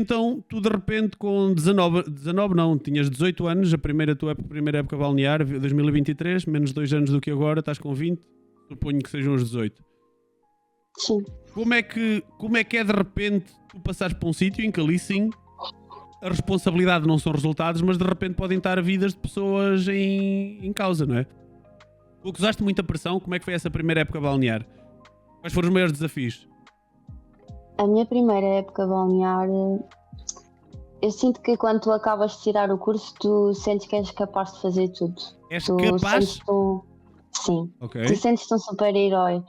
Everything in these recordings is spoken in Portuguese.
então tu de repente com 19 não, tinhas 18 anos, a tua primeira época balnear, 2023, menos 2 anos do que agora, estás com 20, suponho que sejam os 18. Sim. Como é que é de repente tu passares para um sítio em que ali sim a responsabilidade não são resultados, mas de repente podem estar vidas de pessoas em causa, não é? Tu acusaste muita pressão, como é que foi essa primeira época balnear? Quais foram os maiores desafios? A minha primeira época balnear, eu sinto que quando tu acabas de tirar o curso, tu sentes que és capaz de fazer tudo. És tu capaz? Sim. Okay. Tu sentes-te um super-herói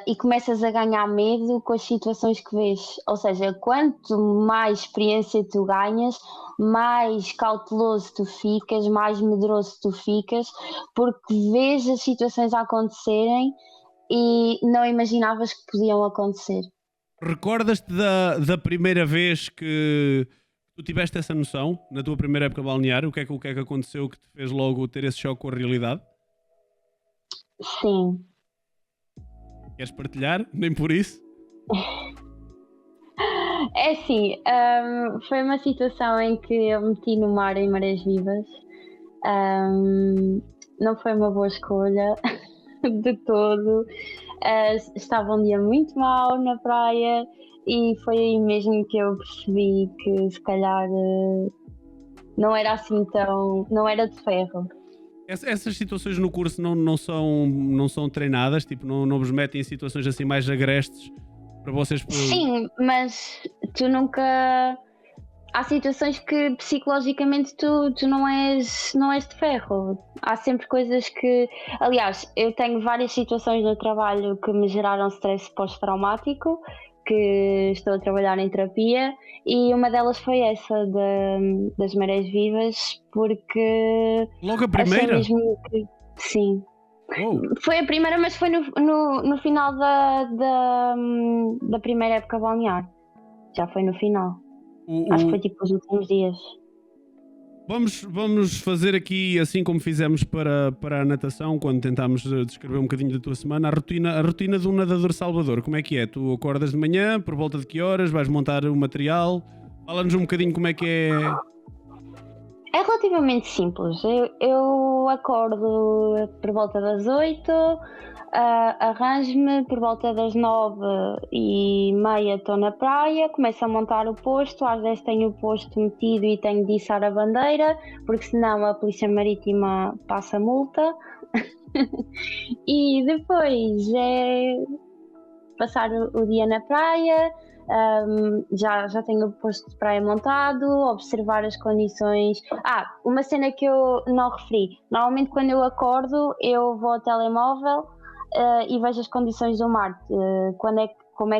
e começas a ganhar medo com as situações que vês. Ou seja, quanto mais experiência tu ganhas, mais cauteloso tu ficas, mais medroso tu ficas, porque vês as situações a acontecerem e não imaginavas que podiam acontecer. Recordas-te da primeira vez que tu tiveste essa noção, na tua primeira época balnear? O que é que aconteceu que te fez logo ter esse choque com a realidade? Sim. Queres partilhar? Nem por isso? É assim, foi uma situação em que eu me meti no mar em marés vivas. Não foi uma boa escolha de todo. Estava um dia muito mau na praia e foi aí mesmo que eu percebi que se calhar não era assim tão... não era de ferro. Essas situações no curso não são treinadas? Tipo, não vos metem em situações assim mais agrestes para vocês... Sim, mas tu nunca... Há situações que psicologicamente tu não és de ferro. Há sempre coisas que... Aliás, eu tenho várias situações no trabalho que me geraram stress pós-traumático, que estou a trabalhar em terapia, e uma delas foi essa das marés vivas, porque... Logo a primeira? Achei mesmo que... Sim. Oh. Foi a primeira, mas foi no final da primeira época balnear. Já foi no final. Acho que foi tipo os últimos dias. Vamos fazer aqui, assim como fizemos para a natação, quando tentámos descrever um bocadinho da tua semana, a rotina de um nadador salvador. Como é que é? Tu acordas de manhã, por volta de que horas? Vais montar o material? Fala-nos um bocadinho como é que é. É relativamente simples. Eu acordo por volta das 8, arranjo-me por volta das 9h30, estou na praia, começo a montar o posto, às 10 tenho o posto metido e tenho de içar a bandeira, porque senão a Polícia Marítima passa multa. E depois é passar o dia na praia. Já tenho o posto de praia montado, observar as condições. Uma cena que eu não referi: normalmente quando eu acordo eu vou ao telemóvel e vejo as condições do mar, como é que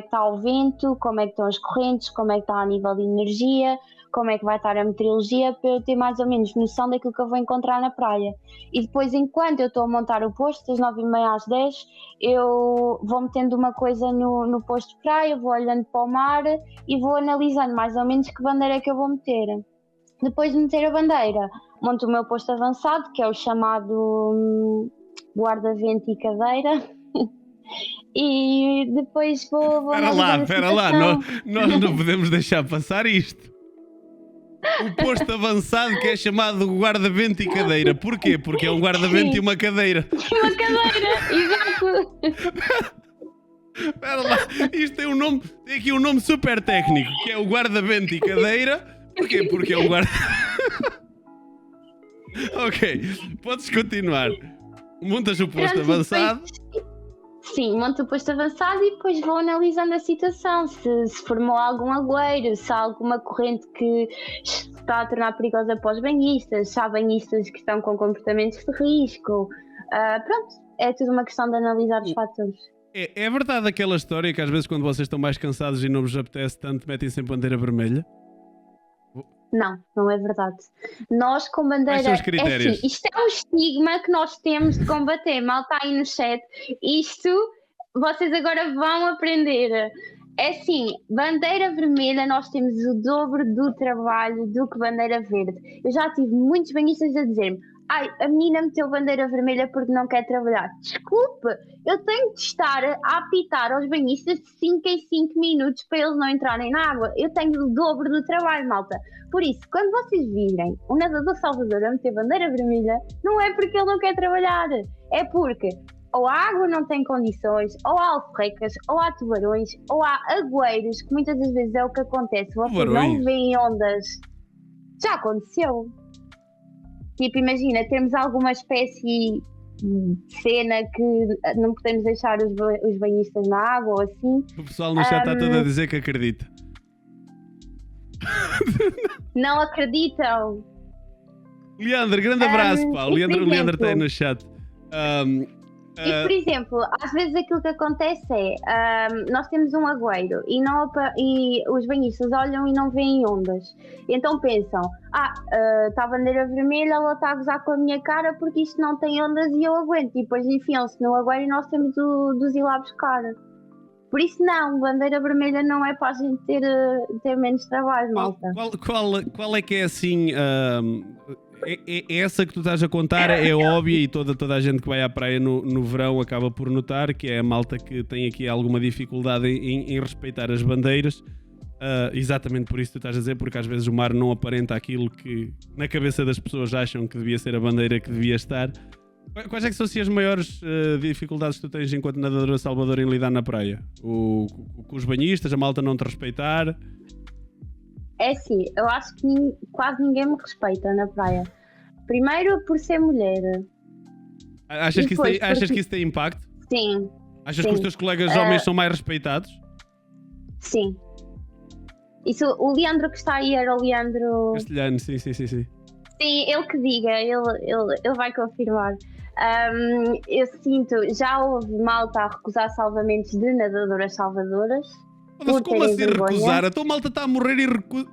está o vento, como é que estão as correntes, como é que está a nível de energia, como é que vai estar a meteorologia, para eu ter mais ou menos noção daquilo que eu vou encontrar na praia. E depois, enquanto eu estou a montar o posto, das 9h30 às 10, eu vou metendo uma coisa no posto de praia, vou olhando para o mar e vou analisando mais ou menos que bandeira é que eu vou meter. Depois de meter a bandeira, monto o meu posto avançado, que é o chamado guarda-vento e cadeira. E depois vou analisando a situação. Nós não podemos deixar passar isto. O posto avançado que é chamado guarda-vento e cadeira. Porquê? Porque é um guarda-vento e uma cadeira. Uma cadeira, exato. Espera lá, isto tem aqui um nome super técnico, que é o guarda-vento e cadeira. Porquê? Porque é um guarda... Ok, podes continuar. Montas o posto avançado. Sim, monto o posto avançado e depois vou analisando a situação, se formou algum agueiro, se há alguma corrente que está a tornar perigosa para os banhistas, se há banhistas que estão com comportamentos de risco. Pronto, é tudo uma questão de analisar os fatores. É verdade aquela história que às vezes quando vocês estão mais cansados e não vos apetece tanto, metem sempre bandeira vermelha? Não é verdade. Nós com bandeira... Quais são os critérios? É assim, isto é um estigma que nós temos de combater. Mal está aí no chat. Isto vocês agora vão aprender. É assim, bandeira vermelha nós temos o dobro do trabalho do que bandeira verde. Eu já tive muitos banhistas a dizer-me: ai, a menina meteu bandeira vermelha porque não quer trabalhar. Desculpe, eu tenho de estar a apitar aos banhistas de 5 em 5 minutos para eles não entrarem na água. Eu tenho o dobro do trabalho, malta. Por isso, quando vocês virem um nadador Salvador a meter bandeira vermelha, não é porque ele não quer trabalhar, é porque ou a água não tem condições, ou há alforrecas, ou há tubarões, ou há agüeiros, que muitas das vezes é o que acontece. Vocês Tubarões? não veem ondas. Já aconteceu. Tipo, imagina, temos alguma espécie de cena que não podemos deixar os banhistas na água ou assim. O pessoal no chat está todo a dizer que acredita. Não acreditam. Leandro, grande abraço, pá. O e por Leandro está aí exemplo- no chat. E, por exemplo, às vezes aquilo que acontece é, nós temos um agüeiro e os banhistas olham e não veem ondas. Então pensam, está a bandeira vermelha, ela está a gozar com a minha cara porque isto não tem ondas e eu aguento. E depois enfiam-se no agüeiro e nós temos de os ir lá buscar. Por isso não, bandeira vermelha não é para a gente ter menos trabalho, malta. Qual é que é assim... essa que tu estás a contar é óbvia e toda a gente que vai à praia no verão acaba por notar, que é a malta que tem aqui alguma dificuldade em respeitar as bandeiras. Exatamente por isso que tu estás a dizer, porque às vezes o mar não aparenta aquilo que na cabeça das pessoas acham que devia ser a bandeira que devia estar. Quais é que são assim, as maiores dificuldades que tu tens enquanto nadadora Salvador em lidar na praia? Com os banhistas, a malta não te respeitar? É assim, eu acho que quase ninguém me respeita na praia. Primeiro por ser mulher. Achas que isso tem impacto? Sim. Achas sim. que os teus colegas homens são mais respeitados? Sim. Isso, o Leandro que está aí era o Leandro... Castelhano, sim. Sim, ele que diga, ele vai confirmar. Eu sinto, já houve malta a recusar salvamentos de nadadoras salvadoras. Mas como assim recusar? A tua malta está a morrer e recusa.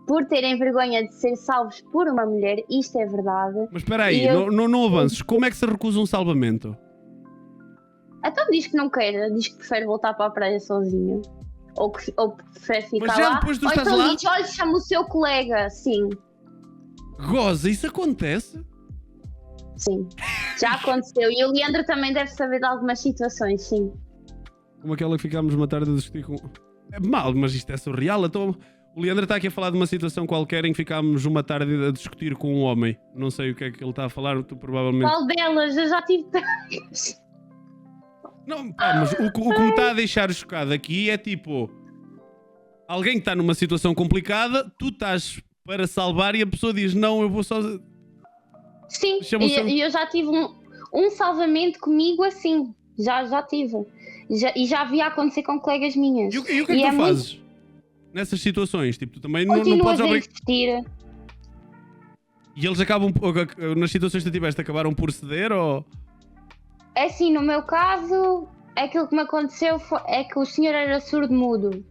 Por terem vergonha de ser salvos por uma mulher, isto é verdade. Mas espera aí, não avances. Como é que se recusa um salvamento? Então diz que não quer, diz que prefere voltar para a praia sozinho. Ou prefere ficar Mas já lá. depois tu ou estás então lá? diz, olha, chama o seu colega. Sim, Goza, isso acontece? sim. Já aconteceu. E o Leandro também deve saber de algumas situações, sim. Como aquela que ficámos uma tarde a discutir com... É mal, mas isto é surreal. Então, o Leandro está aqui a falar de uma situação qualquer em que ficámos uma tarde a discutir com um homem. Não sei o que é que ele está a falar, tu provavelmente... Qual delas? Eu já tive tantas. Não, pá, mas o que me está a deixar chocado aqui é tipo... Alguém que está numa situação complicada, tu estás para salvar e a pessoa diz, não, eu vou só... Sim, Chama-se- e eu já tive um salvamento comigo assim. Já tive. E já vi acontecer com colegas minhas. E o que é que tu fazes nessas situações? Tipo, tu também não Continuas podes a obrigar... insistir. E eles acabam, nas situações que tu tiveste, acabaram por ceder ou... É assim, no meu caso, aquilo que me aconteceu é que o senhor era surdo-mudo.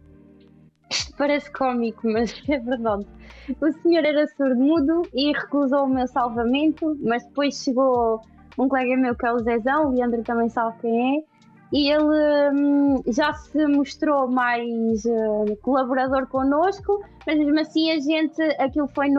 Isto parece cómico, mas é verdade. O senhor era surdo-mudo e recusou o meu salvamento, mas depois chegou um colega meu que é o Zezão, o Leandro também sabe quem é, e ele já se mostrou mais colaborador connosco, mas mesmo assim aquilo foi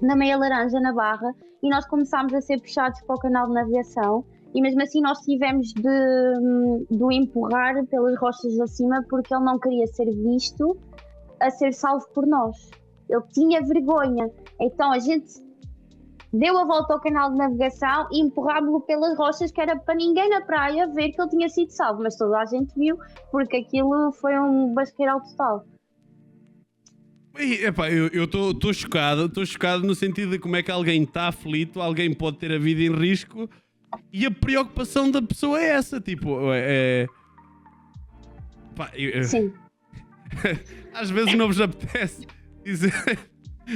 na Meia Laranja, na Barra, e nós começámos a ser puxados para o canal de navegação, e mesmo assim nós tivemos de o empurrar pelas rochas acima porque ele não queria ser visto a ser salvo por nós. Ele tinha vergonha. Então a gente deu a volta ao canal de navegação e empurrámos-lo pelas rochas, que era para ninguém na praia ver que ele tinha sido salvo, mas toda a gente viu porque aquilo foi um basqueiral total. Eu estou chocado no sentido de como é que alguém está aflito, alguém pode ter a vida em risco e a preocupação da pessoa é essa, tipo, Sim. Às vezes não vos apetece dizer,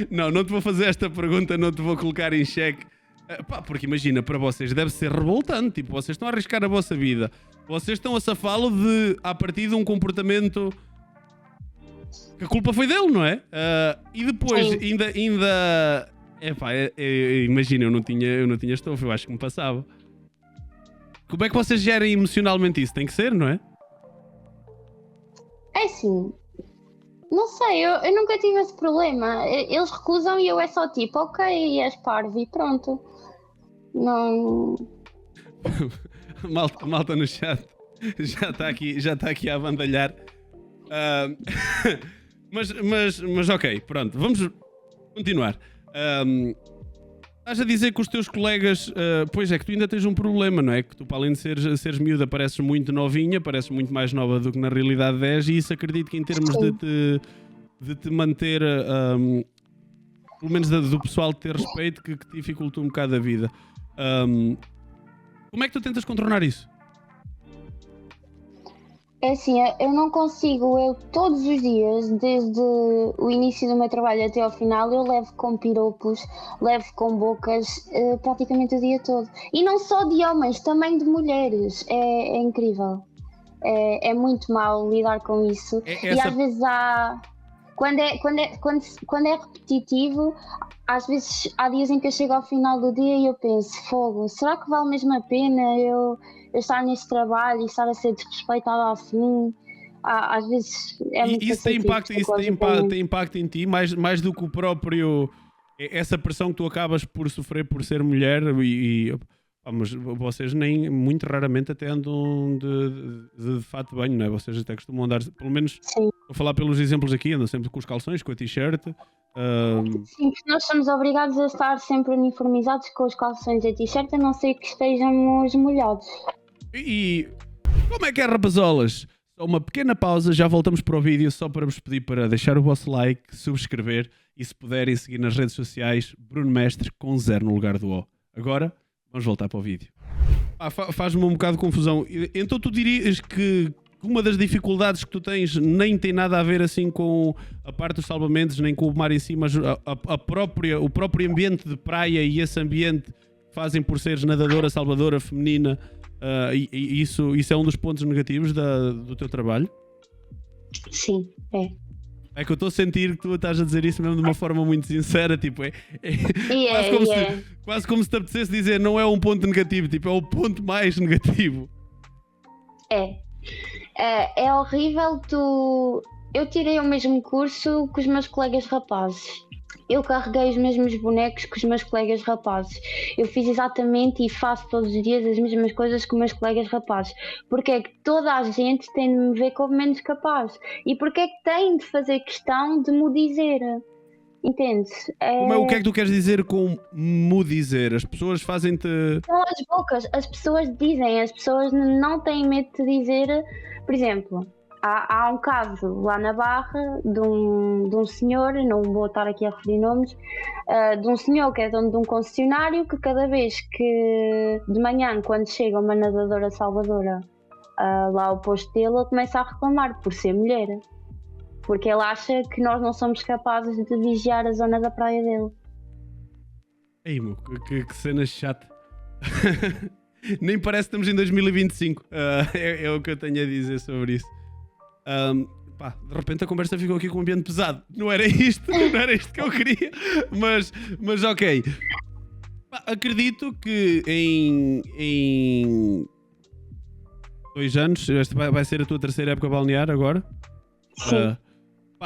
não te vou fazer esta pergunta, não te vou colocar em xeque, porque imagina, para vocês deve ser revoltante, tipo, vocês estão a arriscar a vossa vida, vocês estão a safá-lo a partir de um comportamento que a culpa foi dele, não é? E depois ainda imagina, eu não tinha estofo, eu acho que me passava. Como é que vocês gerem emocionalmente isso? Tem que ser, não é? É assim, Não sei, eu nunca tive esse problema. Eles recusam e eu é só tipo, ok, és parvo e pronto. Não. Malta no chat já está aqui a abandalhar. Ah, mas ok, pronto, vamos continuar. Estás a dizer que os teus colegas, pois é que tu ainda tens um problema, não é? Que tu, para além de seres miúda, pareces muito novinha, pareces muito mais nova do que na realidade és, e isso acredito que em termos de te manter, pelo menos do pessoal ter respeito, que te dificulta um bocado a vida. Como é que tu tentas contornar isso? É assim, eu não consigo, eu todos os dias, desde o início do meu trabalho até ao final, eu levo com piropos, levo com bocas, praticamente o dia todo. E não só de homens, também de mulheres. É incrível. É muito mau lidar com isso. E às vezes há. Quando é repetitivo, às vezes há dias em que eu chego ao final do dia e eu penso, fogo, será que vale mesmo a pena eu estar neste trabalho e estar a ser desrespeitada assim? Às vezes é muito isso tem impacto em ti, mais do que o próprio. Essa pressão que tu acabas por sofrer por ser mulher mas vocês nem muito raramente até andam de fato de banho, não é? Vocês até costumam andar, pelo menos, Sim. Vou falar pelos exemplos aqui, andam sempre com os calções, com a t-shirt. Sim, porque nós somos obrigados a estar sempre uniformizados com os calções e a t-shirt, a não ser que estejamos molhados. E como é que é, rapazolas? Só uma pequena pausa, já voltamos para o vídeo, só para vos pedir para deixar o vosso like, subscrever e, se puderem, seguir nas redes sociais Bruno Mestre com 0 no lugar do O. Agora, vamos voltar para o vídeo. Faz-me um bocado de confusão. Então tu dirias que uma das dificuldades que tu tens nem tem nada a ver assim com a parte dos salvamentos, nem com o mar em si, mas o próprio ambiente de praia e esse ambiente que fazem por seres nadadora, salvadora, feminina, e isso é um dos pontos negativos do teu trabalho? Sim, é. É que eu estou a sentir que tu estás a dizer isso mesmo de uma forma muito sincera, tipo, quase como se te apetecesse dizer não é um ponto negativo, tipo, é o ponto mais negativo. É horrível Eu tirei o mesmo curso que os meus colegas rapazes. Eu carreguei os mesmos bonecos que os meus colegas rapazes. Eu fiz exatamente e faço todos os dias as mesmas coisas que os meus colegas rapazes. Porque é que toda a gente tem de me ver como menos capaz? E porque é que tem de fazer questão de me dizer? Entendes? O que é que tu queres dizer com me dizer? As pessoas fazem-te... São as bocas. As pessoas dizem. As pessoas não têm medo de dizer. Por exemplo... Há um caso lá na Barra de um senhor, não vou estar aqui a referir nomes, de um senhor que é dono de um concessionário que cada vez que de manhã, quando chega uma nadadora salvadora lá ao posto dele, ele começa a reclamar por ser mulher. Porque ele acha que nós não somos capazes de vigiar a zona da praia dele. Ei, meu, que cena chata. Nem parece que estamos em 2025. É o que eu tenho a dizer sobre isso. De repente a conversa ficou aqui com um ambiente pesado. Não era isto que eu queria, mas ok. Acredito que em 2 anos, esta vai ser a tua terceira época balnear agora. Sim.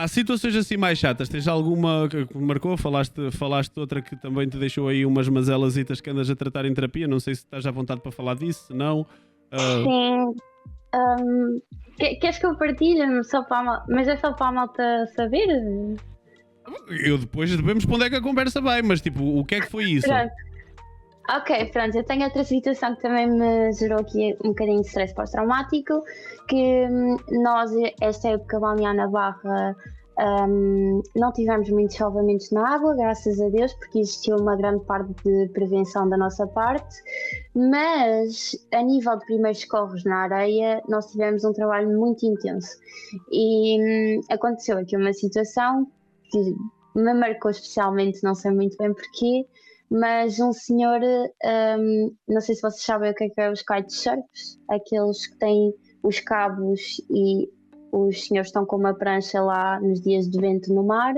Situações assim mais chatas, tens alguma que marcou? Falaste de outra que também te deixou aí umas mazelazitas que andas a tratar em terapia. Não sei se estás à vontade para falar disso, se não. Sim. Queres que eu partilhe? Mas é só para a malta saber? Depois devemos para onde é que a conversa vai, mas tipo, o que é que foi isso? Pronto. Ok, pronto, eu tenho outra situação que também me gerou aqui um bocadinho de stress pós-traumático, que nós, esta época balnear na Barra, não tivemos muitos salvamentos na água, graças a Deus, porque existiu uma grande parte de prevenção da nossa parte, mas a nível de primeiros socorros na areia, nós tivemos um trabalho muito intenso e aconteceu aqui uma situação que me marcou especialmente, não sei muito bem porquê, mas um senhor, não sei se vocês sabem o que é os kitesurfs, aqueles que têm os cabos e os senhores estão com uma prancha lá nos dias de vento no mar.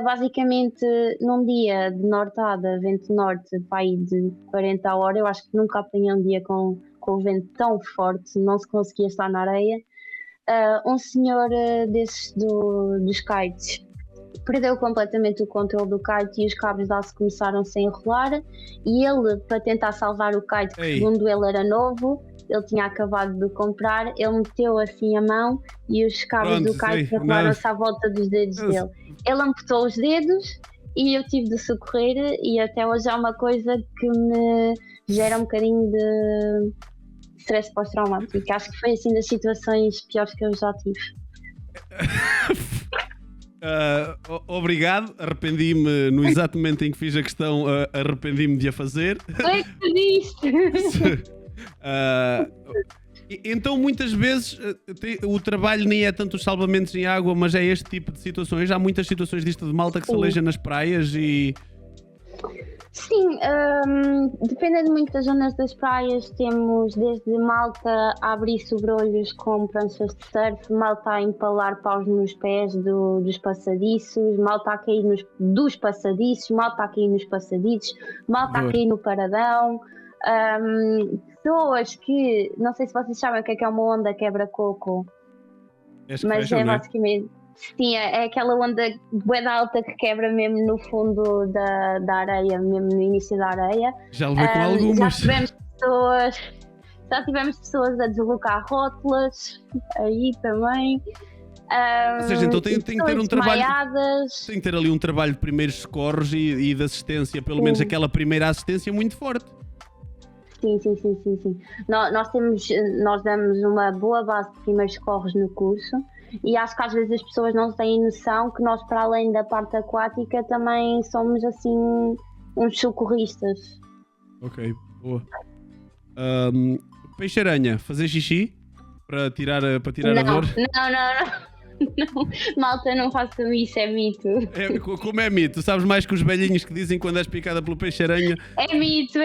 Basicamente, num dia de nortada, vento norte, para aí de 40 a hora, eu acho que nunca apanhei um dia com o vento tão forte, não se conseguia estar na areia. um senhor desses dos kites perdeu completamente o controle do kite e os cabos de aço começaram-se a enrolar, e ele, para tentar salvar o kite, que Ei. segundo ele era novo, ele tinha acabado de comprar, ele meteu assim a mão e os cabos Pronto, do kite sei. enrolaram-se à volta dos dedos dele. Ele amputou os dedos e eu tive de socorrer, e até hoje é uma coisa que me gera um bocadinho de stress pós-traumático. Acho que foi assim das situações piores que eu já tive. Obrigado, arrependi-me no exato momento em que fiz a questão, arrependi-me de a fazer. É que diste! Então muitas vezes o trabalho nem é tanto os salvamentos em água, mas é este tipo de situações. Há muitas situações disto de malta que se aleja nas praias e... Sim, dependendo muito das zonas das praias, temos desde malta a abrir sobrolhos com pranchas de surf, malta a empalar paus nos pés dos passadiços, malta a cair dos passadiços, malta a cair nos passadiços, malta a cair no paradão. Pessoas que, não sei se vocês sabem o que é uma onda quebra-coco, mas é basicamente... Sim, é aquela onda bué alta que quebra mesmo no fundo da areia, mesmo no início da areia. Já levei com algumas. Já tivemos pessoas a deslocar rótulas aí também. Ou seja, então tem que ter um trabalho. Tem que ter ali um trabalho de primeiros socorros e de assistência, pelo menos aquela primeira assistência muito forte. Sim. Nós damos uma boa base de primeiros socorros no curso. E acho que às vezes as pessoas não têm noção que nós, para além da parte aquática, também somos assim uns socorristas. Ok, boa. Peixe-aranha, fazer xixi para tirar a dor? Não, malta, não façam isso, é mito. Como é mito? Sabes mais que os velhinhos que dizem quando és picada pelo peixe-aranha? É mito.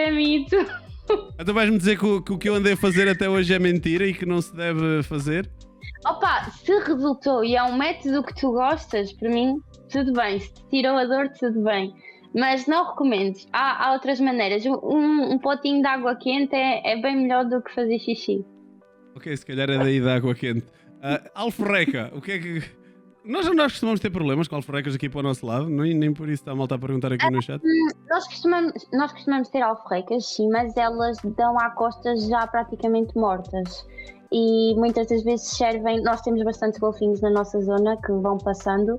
Então vais-me dizer que o que eu andei a fazer até hoje é mentira e que não se deve fazer? Opa, se resultou e é um método que tu gostas, para mim, tudo bem. Se te tirou a dor, tudo bem. Mas não recomendo. Há outras maneiras. Um potinho de água quente é bem melhor do que fazer xixi. Ok, se calhar é daí da água quente. Alforreca, o que é que... Nós costumamos ter problemas com alforrecas aqui para o nosso lado, nem por isso está a malta a perguntar aqui no chat. Nós costumamos ter alforrecas, sim, mas elas dão à costa já praticamente mortas. E muitas das vezes servem... Nós temos bastantes golfinhos na nossa zona que vão passando.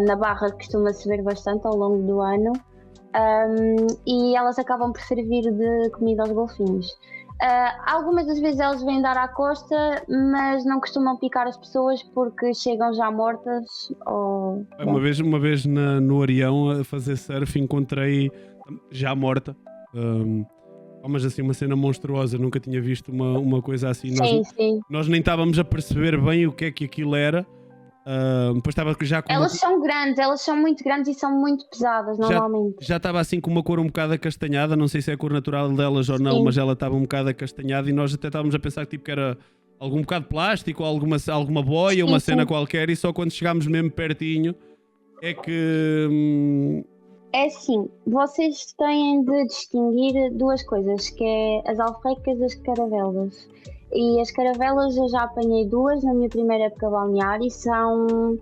Na Barra costuma-se ver bastante ao longo do ano. E elas acabam por servir de comida aos golfinhos. Algumas das vezes elas vêm dar à costa, mas não costumam picar as pessoas porque chegam já mortas. Uma vez no Arião a fazer surf encontrei já morta. Mas assim, uma cena monstruosa, nunca tinha visto uma coisa assim. Nós nem estávamos a perceber bem o que é que aquilo era. Depois estava já com elas são grandes, elas são muito grandes e são muito pesadas normalmente. Já estava assim com uma cor um bocado acastanhada, não sei se é a cor natural delas ou não, mas ela estava um bocado acastanhada e nós até estávamos a pensar que era algum bocado de plástico ou alguma boia, uma cena qualquer, e só quando chegámos mesmo pertinho é que... É assim, vocês têm de distinguir duas coisas, que é as alforrecas e as caravelas. E as caravelas eu já apanhei duas na minha primeira época balnear e são...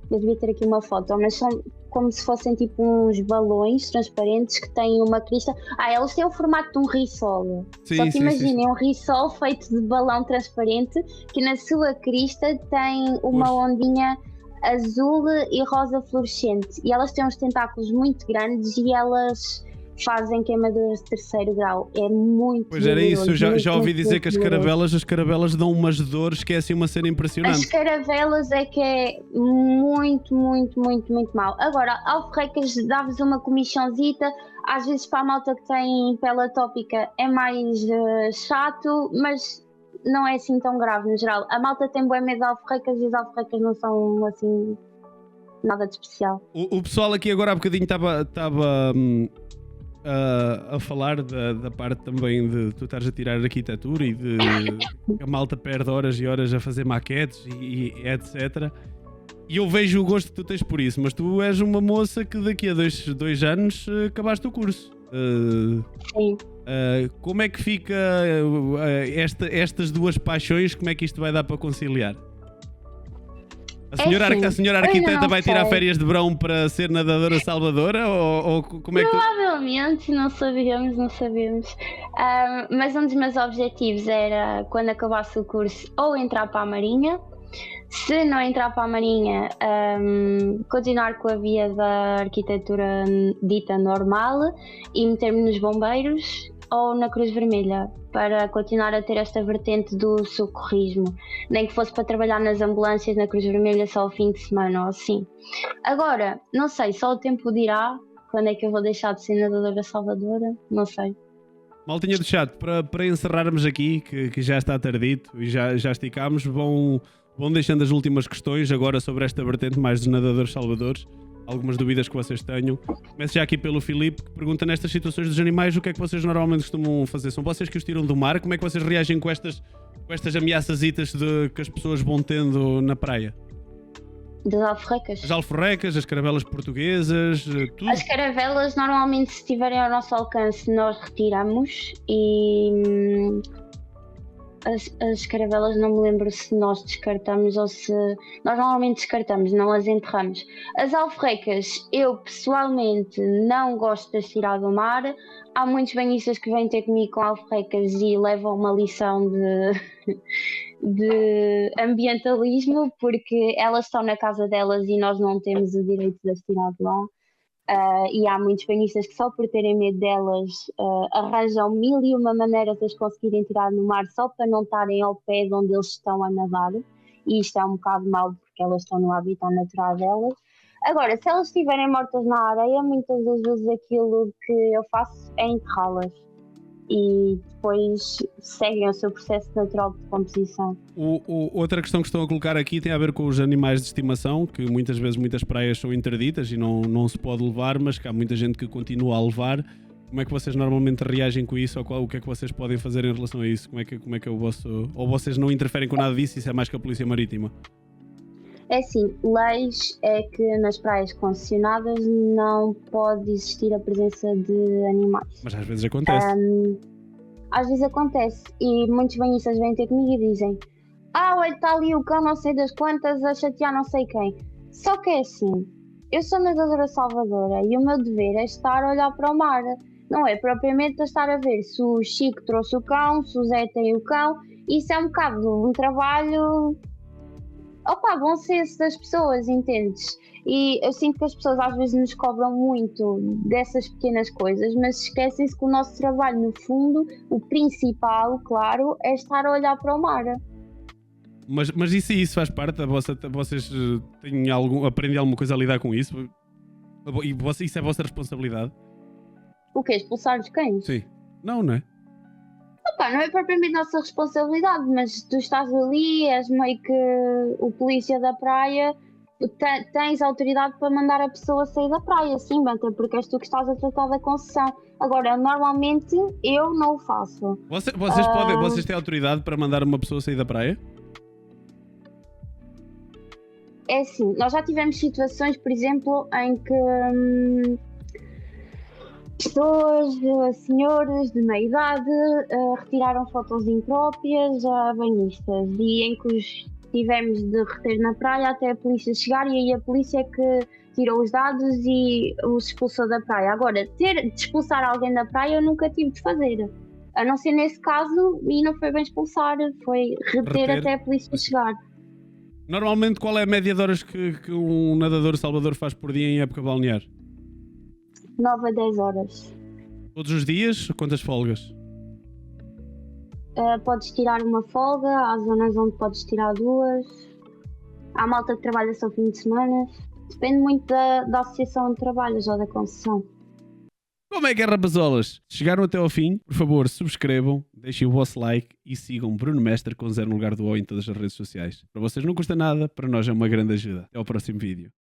Eu devia ter aqui uma foto, mas são como se fossem tipo uns balões transparentes que têm uma crista. Elas têm o formato de um risol. Só que imaginem um risol feito de balão transparente que na sua crista tem uma ondinha azul e rosa fluorescente, e elas têm uns tentáculos muito grandes e elas fazem queimaduras de terceiro grau. É muito Pois era isso, já ouvi dizer que as caravelas dão umas dores que é assim uma cena impressionante. As caravelas é que é muito mau. Agora, alforrecas dá-vos uma comichãozita, às vezes para a malta que tem pele atópica é mais chato, mas não é assim tão grave no geral. A malta tem bué medo de alforrecas e as alforrecas não são assim nada de especial. O pessoal aqui agora há bocadinho estava a falar da parte também de tu estares a tirar arquitetura e de a malta perde horas e horas a fazer maquetes e etc. E eu vejo o gosto que tu tens por isso, mas tu és uma moça que daqui a dois anos acabaste o curso. Sim. Como é que fica estas duas paixões? Como é que isto vai dar para conciliar? A senhora arquiteta vai tirar férias de verão para ser nadadora salvadora? Ou como é que... Provavelmente, não sabemos. Mas um dos meus objetivos era, quando acabasse o curso, ou entrar para a Marinha. Se não entrar para a Marinha, continuar com a via da arquitetura dita normal e meter-me nos bombeiros ou na Cruz Vermelha, para continuar a ter esta vertente do socorrismo, nem que fosse para trabalhar nas ambulâncias na Cruz Vermelha só ao fim de semana ou assim. Agora, não sei, só o tempo dirá quando é que eu vou deixar de ser nadadora salvadora, não sei. Maltinha do chat, para encerrarmos aqui, que já está tardito e já esticámos, vão deixando as últimas questões agora sobre esta vertente mais dos nadadores salvadores. Algumas dúvidas que vocês tenham. Começo já aqui pelo Filipe, que pergunta: nestas situações dos animais, o que é que vocês normalmente costumam fazer? São vocês que os tiram do mar? Como é que vocês reagem com estas ameaçasitas que as pessoas vão tendo na praia? Das alforrecas? As alforrecas, as caravelas portuguesas, tudo? As caravelas, normalmente, se estiverem ao nosso alcance, nós retiramos e... As caravelas não me lembro se nós descartamos ou se... Nós normalmente descartamos, não as enterramos. As alforrecas, eu pessoalmente não gosto de as tirar do mar. Há muitos banhistas que vêm ter comigo com alforrecas e levam uma lição de ambientalismo, porque elas estão na casa delas e nós não temos o direito de as tirar de lá. E há muitos banhistas que só por terem medo delas arranjam mil e uma maneiras de as conseguirem tirar no mar só para não estarem ao pé de onde eles estão a nadar, e isto é um bocado mau porque elas estão no habitat natural delas. Agora, se elas estiverem mortas na areia, muitas das vezes aquilo que eu faço é enterrá-las e depois seguem o seu processo natural de decomposição. Outra questão que estão a colocar aqui tem a ver com os animais de estimação, que muitas vezes muitas praias são interditas e não se pode levar, mas que há muita gente que continua a levar. Como é que vocês normalmente reagem com isso? Ou o que é que vocês podem fazer em relação a isso? Como é que é o vosso... Ou vocês não interferem com nada disso? Isso é mais que a Polícia Marítima? É assim, leis é que nas praias concessionadas não pode existir a presença de animais. Mas às vezes acontece. Às vezes acontece e muitos banhistas vêm ter comigo e dizem: olha, está ali o cão não sei das quantas a chatear não sei quem. Só que é assim, eu sou nadadora salvadora e o meu dever é estar a olhar para o mar. Não é propriamente a estar a ver se o Chico trouxe o cão, se o Zé tem o cão. Isso é um bocado um trabalho... bom senso das pessoas, entendes? E eu sinto que as pessoas às vezes nos cobram muito dessas pequenas coisas, mas esquecem-se que o nosso trabalho, no fundo, o principal, claro, é estar a olhar para o mar. Mas isso faz parte? Vocês aprendem alguma coisa a lidar com isso? E isso é a vossa responsabilidade? O quê? Expulsar os cães? Sim. Não é? Não é propriamente nossa responsabilidade, mas tu estás ali, és meio que o polícia da praia, tens autoridade para mandar a pessoa sair da praia, sim, até porque és tu que estás a tratar da concessão. Agora, normalmente eu não o faço. Vocês têm autoridade para mandar uma pessoa sair da praia? É assim, nós já tivemos situações, por exemplo, em que... pessoas, senhores de meia idade, retiraram fotos impróprias a banhistas e em que os tivemos de reter na praia até a polícia chegar, e aí a polícia é que tirou os dados e os expulsou da praia. Agora, de expulsar alguém da praia eu nunca tive de fazer, a não ser nesse caso, e não foi bem expulsar, foi reter até a polícia chegar. Normalmente, qual é a média de horas que um nadador salvador faz por dia em época balnear? 9 a 10 horas. Todos os dias? Quantas folgas? Podes tirar uma folga, há zonas onde podes tirar 2. Há malta que trabalha só fim de semana. Depende muito da associação onde trabalhas ou da concessão. Como é que é, rapazolas? Se chegaram até ao fim, por favor, subscrevam, deixem o vosso like e sigam Bruno Mestre com 0 no lugar do O em todas as redes sociais. Para vocês não custa nada, para nós é uma grande ajuda. Até ao próximo vídeo.